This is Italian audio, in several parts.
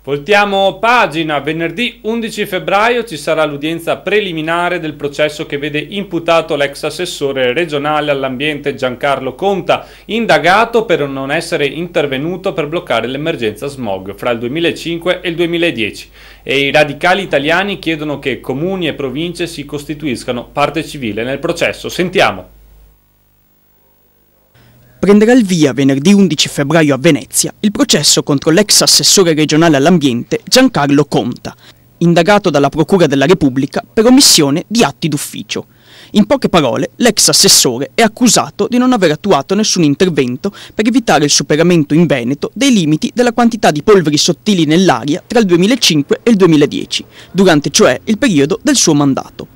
Voltiamo pagina. Venerdì 11 febbraio ci sarà l'udienza preliminare del processo che vede imputato l'ex assessore regionale all'ambiente Giancarlo Conta, indagato per non essere intervenuto per bloccare l'emergenza smog fra il 2005 e il 2010. E i radicali italiani chiedono che comuni e province si costituiscano parte civile nel processo. Sentiamo. Prenderà il via venerdì 11 febbraio a Venezia il processo contro l'ex assessore regionale all'ambiente Giancarlo Conta, indagato dalla Procura della Repubblica per omissione di atti d'ufficio. In poche parole, l'ex assessore è accusato di non aver attuato nessun intervento per evitare il superamento in Veneto dei limiti della quantità di polveri sottili nell'aria tra il 2005 e il 2010, durante cioè il periodo del suo mandato.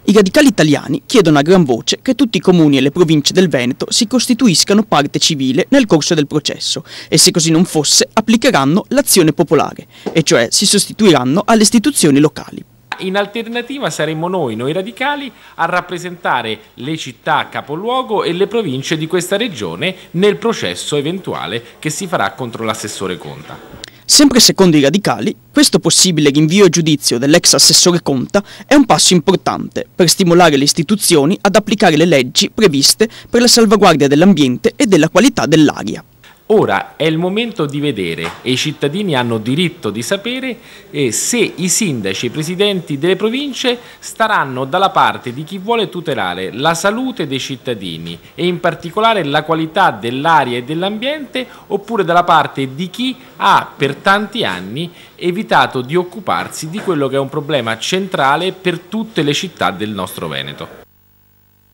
I radicali italiani chiedono a gran voce che tutti i comuni e le province del Veneto si costituiscano parte civile nel corso del processo e, se così non fosse, applicheranno l'azione popolare, e cioè si sostituiranno alle istituzioni locali. In alternativa saremmo noi radicali, a rappresentare le città capoluogo e le province di questa regione nel processo eventuale che si farà contro l'assessore Conta. Sempre secondo i radicali, questo possibile rinvio a giudizio dell'ex assessore Conta è un passo importante per stimolare le istituzioni ad applicare le leggi previste per la salvaguardia dell'ambiente e della qualità dell'aria. Ora è il momento di vedere, e i cittadini hanno diritto di sapere, se i sindaci e i presidenti delle province staranno dalla parte di chi vuole tutelare la salute dei cittadini e in particolare la qualità dell'aria e dell'ambiente, oppure dalla parte di chi ha per tanti anni evitato di occuparsi di quello che è un problema centrale per tutte le città del nostro Veneto.